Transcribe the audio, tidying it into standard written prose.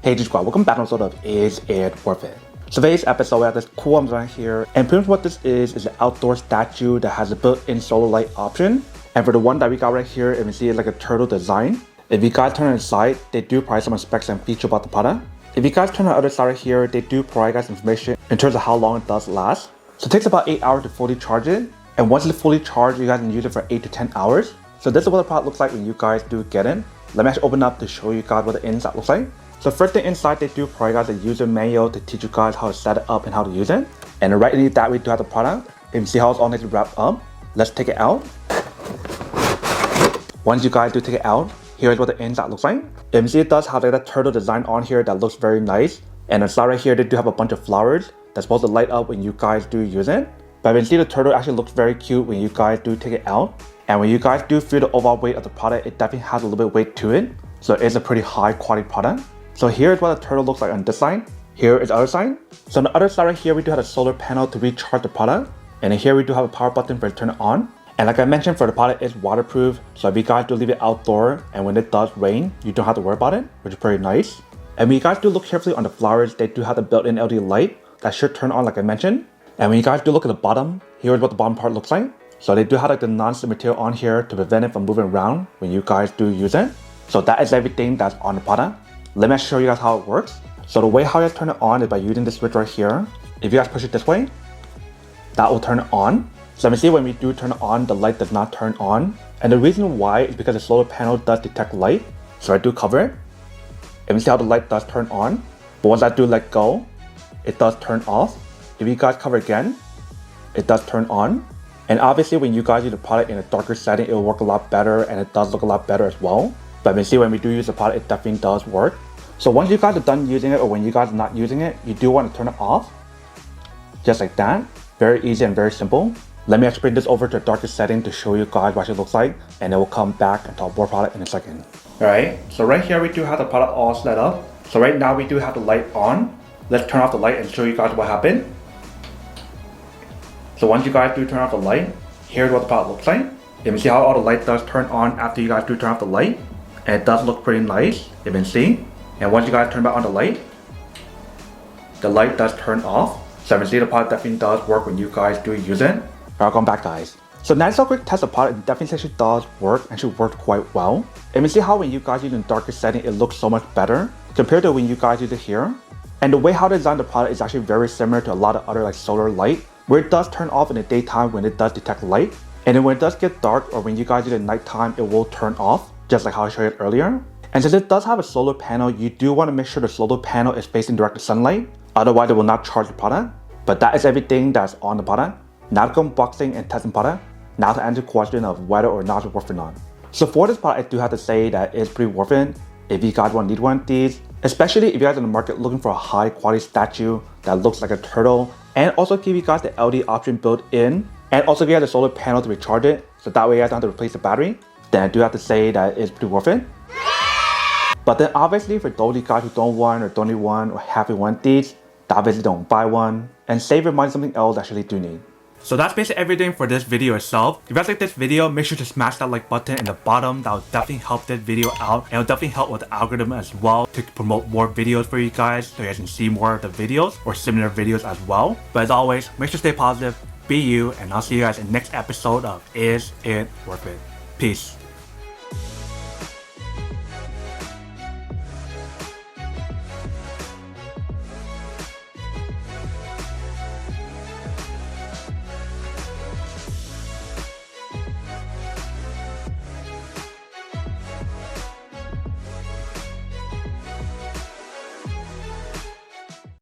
Hey G Squad, welcome back to episode of Is It Worth It? So today's episode we have this cool arms right here, and pretty much what this is an outdoor statue that has a built-in solar light option. And for the one that we got right here, you can see it's like a turtle design. If you guys turn it inside, they do provide some specs and features about the product. If you guys turn on the other side right here, they do provide guys information in terms of how long it does last. So it takes about 8 hours to fully charge it, and once it's fully charged, you guys can use it for 8 to 10 hours. So this is what the product looks like when you guys do get it. Let me actually open up to show you guys what the inside looks like. So first thing inside, they do provide guys a user manual to teach you guys how to set it up and how to use it. And right underneath that, we do have the product. You can see how it's all nicely wrapped up. Let's take it out. Once you guys do take it out, here's what the inside looks like. You can see it does have like that turtle design on here that looks very nice. And inside right here, they do have a bunch of flowers that's supposed to light up when you guys do use it. But you can see the turtle actually looks very cute when you guys do take it out. And when you guys do feel the overall weight of the product, it definitely has a little bit of weight to it. So it is a pretty high quality product. So here's what the turtle looks like on this side. Here is the other side. So on the other side right here, we do have a solar panel to recharge the product. And here we do have a power button for it to turn it on. And like I mentioned, for the product, it's waterproof. So if you guys do leave it outdoor and when it does rain, you don't have to worry about it, which is pretty nice. And when you guys do look carefully on the flowers, they do have the built-in LED light that should turn on like I mentioned. And when you guys do look at the bottom, here's what the bottom part looks like. So they do have like the non-slip material on here to prevent it from moving around when you guys do use it. So that is everything that's on the product. Let me show you guys how it works. So the way how you guys turn it on is by using this switch right here. If you guys push it this way, that will turn it on. So let me see when we do turn it on, the light does not turn on. And the reason why is because the solar panel does detect light. So I do cover it. And we see how the light does turn on. But once I do let go, it does turn off. If you guys cover again, it does turn on. And obviously when you guys use the product in a darker setting, it will work a lot better and it does look a lot better as well. But you see when we do use the product, it definitely does work. So once you guys are done using it or when you guys are not using it, you do want to turn it off. Just like that. Very easy and very simple. Let me actually bring this over to a darker setting to show you guys what it looks like. And then we'll come back and talk more product in a second. Alright, so right here we do have the product all set up. So right now we do have the light on. Let's turn off the light and show you guys what happened. So once you guys do turn off the light, here's what the product looks like. You can see how all the light does turn on after you guys do turn off the light. And it does look pretty nice, you can see. And once you guys turn back on the light does turn off. So you can see the product definitely does work when you guys do use it. Welcome back guys. So now a quick test of the product, it definitely actually does work and should work quite well. And you see how when you guys use it in darker setting, it looks so much better compared to when you guys use it here. And the way how they design the product is actually very similar to a lot of other like solar light, where it does turn off in the daytime when it does detect light. And then when it does get dark or when you guys use it at nighttime, it will turn off, just like how I showed you earlier. And since it does have a solar panel, you do want to make sure the solar panel is facing direct to sunlight, otherwise it will not charge the product. But that is everything that's on the product. Now to go unboxing and testing product. Now to answer the question of whether or not it's worth it or not. So for this product, I do have to say that it's pretty worth it if you guys want to need one of these, especially if you guys are in the market looking for a high quality statue that looks like a turtle, and also give you guys the LED option built in, and also give you guys the solar panel to recharge it, so that way you guys don't have to replace the battery. Then I do have to say that it's pretty worth it. But then obviously for those of you guys who don't want or don't need one or haven't want these, obviously don't buy one and save your money on something else that you actually do need. So that's basically everything for this video itself. If you guys like this video, make sure to smash that like button in the bottom. That will definitely help this video out, and it will definitely help with the algorithm as well to promote more videos for you guys so you guys can see more of the videos or similar videos as well. But as always, make sure to stay positive, be you, and I'll see you guys in the next episode of Is It Worth It? Peace.